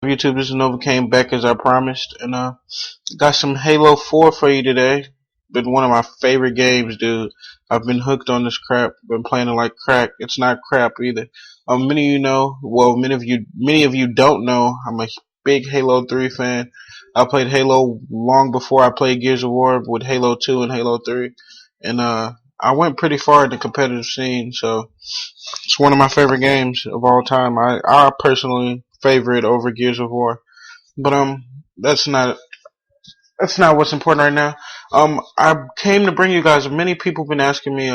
YouTube, this is Novacane back as I promised, and got some Halo 4 for you today. Been one of my favorite games, dude. I've been hooked on this crap. Been playing it like crack. It's not crap either. Many of you know, well, many of you don't know. I'm a big Halo 3 fan. I played Halo long before I played Gears of War with Halo 2 and Halo 3, and I went pretty far in the competitive scene. So it's one of my favorite games of all time. I personally favor it over Gears of War. But that's not what's important right now. I came to bring you guys. Many people have been asking me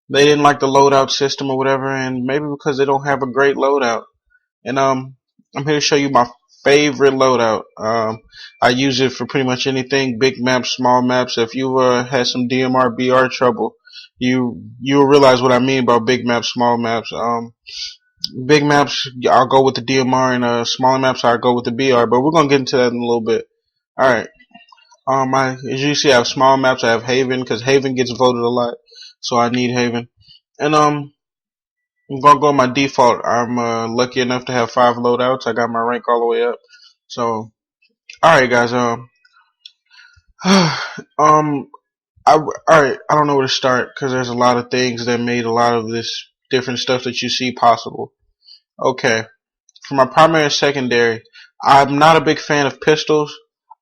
they didn't like the loadout system or whatever, and maybe because they don't have a great loadout. And I'm here to show you my favorite loadout. I use it for pretty much anything, big maps, small maps. If you had some DMR BR trouble, you'll realize what I mean about big maps, small maps. Big maps, I'll go with the DMR, and smaller maps, I'll go with the BR. But we're gonna get into that in a little bit. All right. As you see, I have small maps. I have Haven because Haven gets voted a lot, so I need Haven. And I'm gonna go with my default. I'm lucky enough to have 5 loadouts. I got my rank all the way up. So, all right, guys. Alright, I don't know where to start because there's a lot of things that made a lot of this different stuff that you see possible. Okay, for my primary and secondary, I'm not a big fan of pistols.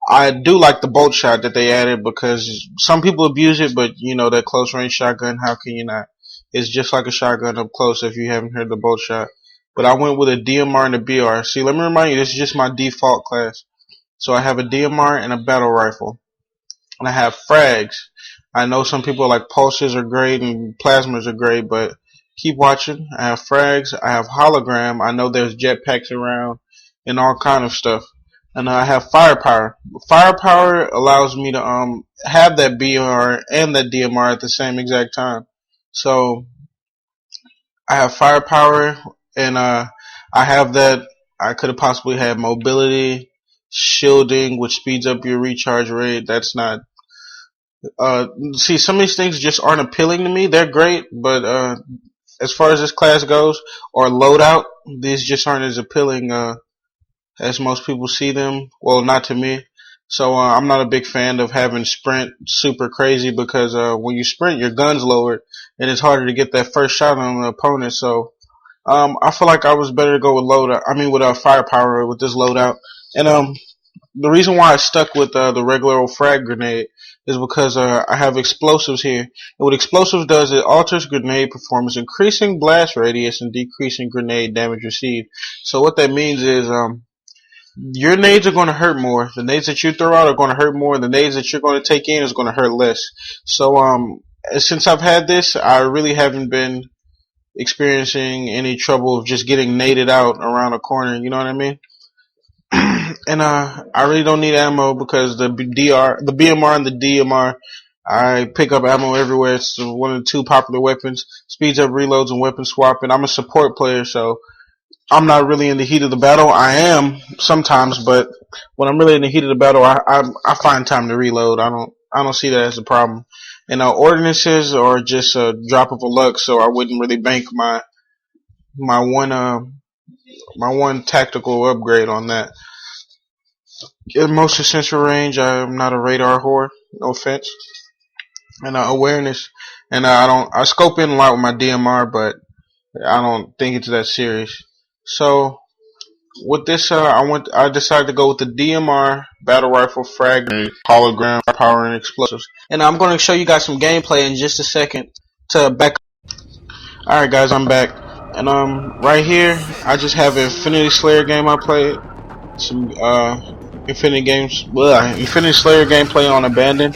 I do like the bolt shot that they added because some people abuse it, but you know, that close range shotgun, how can you not? It's just like a shotgun up close if you haven't heard the bolt shot. But I went with a DMR and a BR. See, let me remind you, this is just my default class. So I have a DMR and a battle rifle. And I have frags. I know some people are like pulses are great and plasmas are great, but keep watching. I have frags. I have hologram. I know there's jetpacks around and all kind of stuff. And I have firepower. Firepower allows me to have that BR and that DMR at the same exact time. So I have firepower, and I have that. I could have possibly had mobility, shielding, which speeds up your recharge rate. That's not. See, some of these things just aren't appealing to me. They're great, but as far as this class goes, or loadout, these just aren't as appealing as most people see them. Well, not to me. So I'm not a big fan of having sprint super crazy because when you sprint, your gun's lowered and it's harder to get that first shot on the opponent. So I feel like I was better to go with loadout. I mean, with firepower with this loadout. And the reason why I stuck with the regular old frag grenade is because I have explosives here. And what explosives does, it alters grenade performance, increasing blast radius and decreasing grenade damage received. So what that means is your nades are going to hurt more. The nades that you throw out are going to hurt more. The nades that you're going to take in is going to hurt less. So since I've had this, I really haven't been experiencing any trouble of just getting naded out around a corner. You know what I mean? And I really don't need ammo because the BMR and the DMR, I pick up ammo everywhere. It's one of the 2 popular weapons. Speeds up reloads and weapon swapping. I'm a support player, so I'm not really in the heat of the battle. I am sometimes, but when I'm really in the heat of the battle, I find time to reload. I don't see that as a problem. And ordinances are just a drop of a luck, so I wouldn't really bank my one tactical upgrade on that. In most essential range, I'm not a radar whore. No offense. And awareness, and I scope in a lot with my DMR, but I don't think it's that serious. So with this, I decided to go with the DMR, battle rifle, frag, hologram, power, and explosives. And I'm going to show you guys some gameplay in just a second to back. All right, guys, I'm back, and right here, I just have an Infinity Slayer game I played. Some Infinity Slayer gameplay on Abandoned,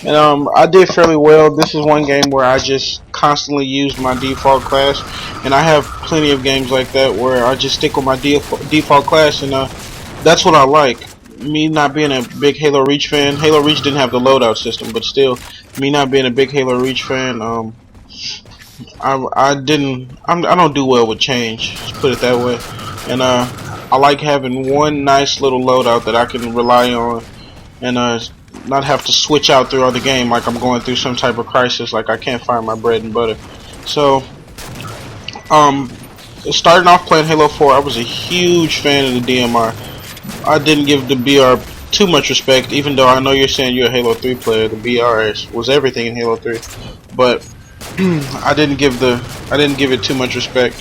and I did fairly well. This is one game where I just constantly used my default class, and I have plenty of games like that where I just stick with my default class, and that's what I like. Me not being a big Halo Reach fan, Halo Reach didn't have the loadout system, but still, me not being a big Halo Reach fan, I don't do well with change. Just put it that way, and I like having one nice little loadout that I can rely on, and not have to switch out throughout the game like I'm going through some type of crisis, like I can't find my bread and butter. So starting off playing Halo 4, I was a huge fan of the DMR. I didn't give the BR too much respect, even though I know you're saying you're a Halo 3 player. The BR was everything in Halo 3, but I didn't give it too much respect,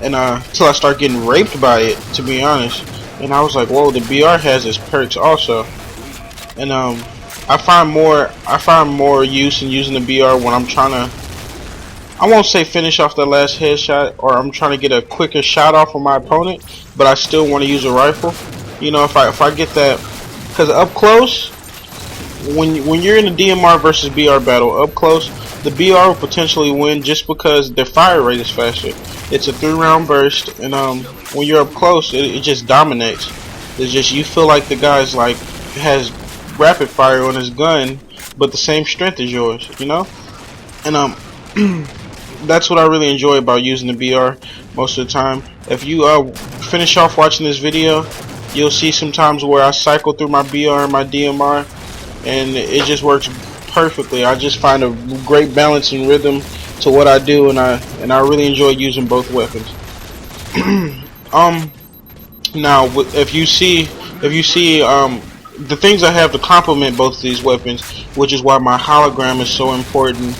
and till I start getting raped by it, to be honest. And I was like, whoa, the BR has its perks also, and I find more use in using the BR when I'm trying to, I won't say finish off the last headshot, or I'm trying to get a quicker shot off of my opponent, but I still want to use a rifle. You know, if I get that, because up close, when you're in a DMR versus BR battle, up close, the BR will potentially win just because their fire rate is faster. It's a 3-round burst, and when you're up close, it just dominates. It's just, you feel like the guy's like has rapid fire on his gun, but the same strength as yours, you know. And that's what I really enjoy about using the BR most of the time. If you finish off watching this video, you'll see sometimes where I cycle through my BR and my DMR, and it just works perfectly. I just find a great balance and rhythm to what I do, and I really enjoy using both weapons. Now if you see the things I have to complement both of these weapons, which is why my hologram is so important,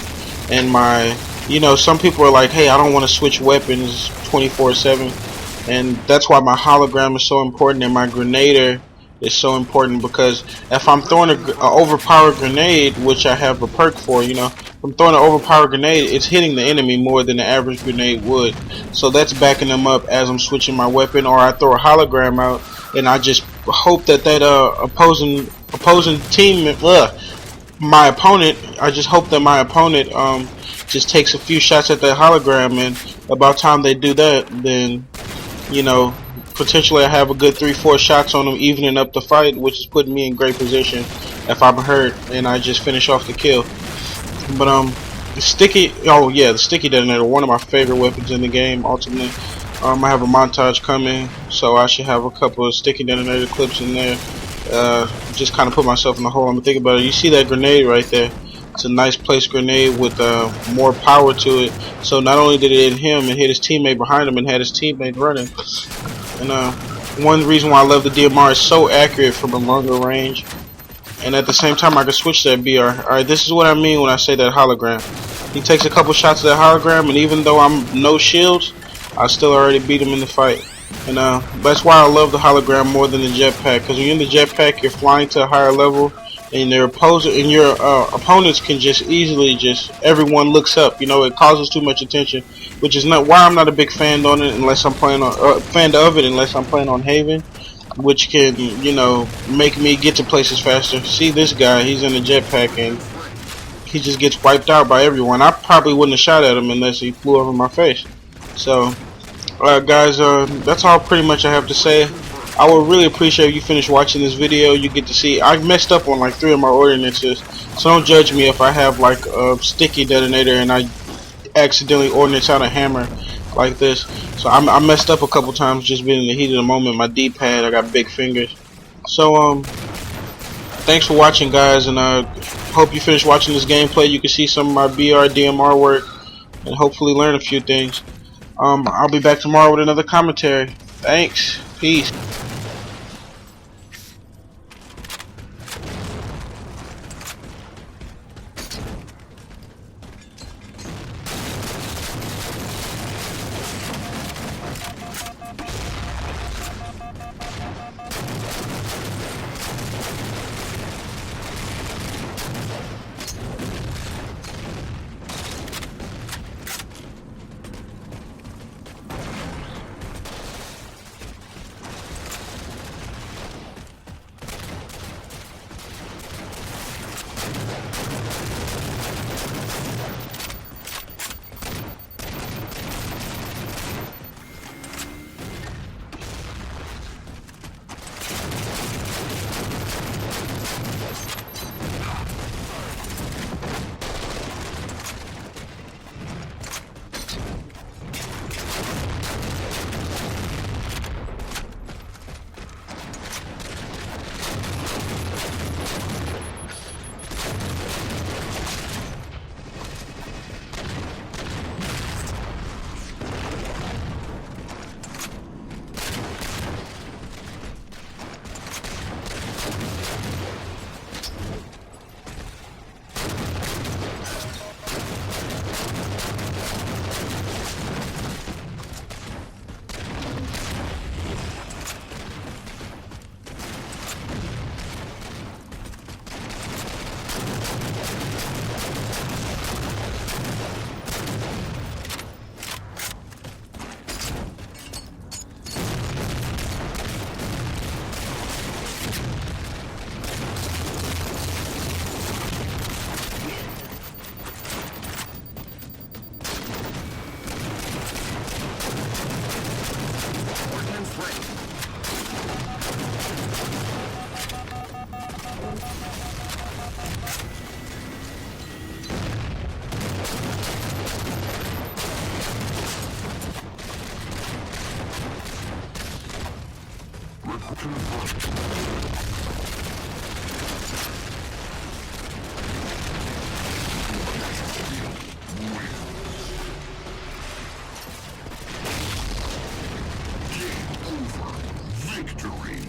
and my, you know, some people are like, hey, I don't want to switch weapons 24/7, and that's why my hologram is so important, and my grenader is so important, because if I'm throwing an overpowered grenade, which I have a perk for, you know, if I'm throwing an overpowered grenade, it's hitting the enemy more than the average grenade would, so that's backing them up as I'm switching my weapon. Or I throw a hologram out, and I just hope that opposing team, my opponent, I just hope that my opponent just takes a few shots at that hologram, and about time they do that, then, you know, potentially I have a good 3-4 shots on them, evening up the fight, which is putting me in great position if I'm hurt, and I just finish off the kill. But the sticky, oh yeah, the sticky detonator, one of my favorite weapons in the game. Ultimately, I have a montage coming, so I should have a couple of sticky detonator clips in there. Just kind of put myself in the hole. I'm thinking about it. You see that grenade right there? It's a nice placed grenade with more power to it. So not only did it hit him, it hit his teammate behind him and had his teammate running. And one reason why I love the DMR is so accurate from a longer range, and at the same time I can switch that BR. Alright, this is what I mean when I say that hologram. He takes a couple shots of that hologram, and even though I'm no shields, I still already beat him in the fight. And that's why I love the hologram more than the jetpack, because when you're in the jetpack, you're flying to a higher level, and your opponents can just easily, everyone looks up. You know, it causes too much attention, which is not why I'm not a big fan on it unless I'm playing on unless I'm playing on Haven, which can, you know, make me get to places faster. See this guy, he's in a jetpack and he just gets wiped out by everyone. I probably wouldn't have shot at him unless he flew over my face. So guys, that's all pretty much I have to say. I would really appreciate if you finish watching this video. You get to see I messed up on like 3 of my ordinances, so don't judge me if I have like a sticky detonator and I accidentally ordnance out a hammer like this. So I messed up a couple times just being in the heat of the moment. My D-pad, I got big fingers. So thanks for watching, guys, and hope you finish watching this gameplay. You can see some of my BR DMR work and hopefully learn a few things. I'll be back tomorrow with another commentary. Thanks. Peace. Victory!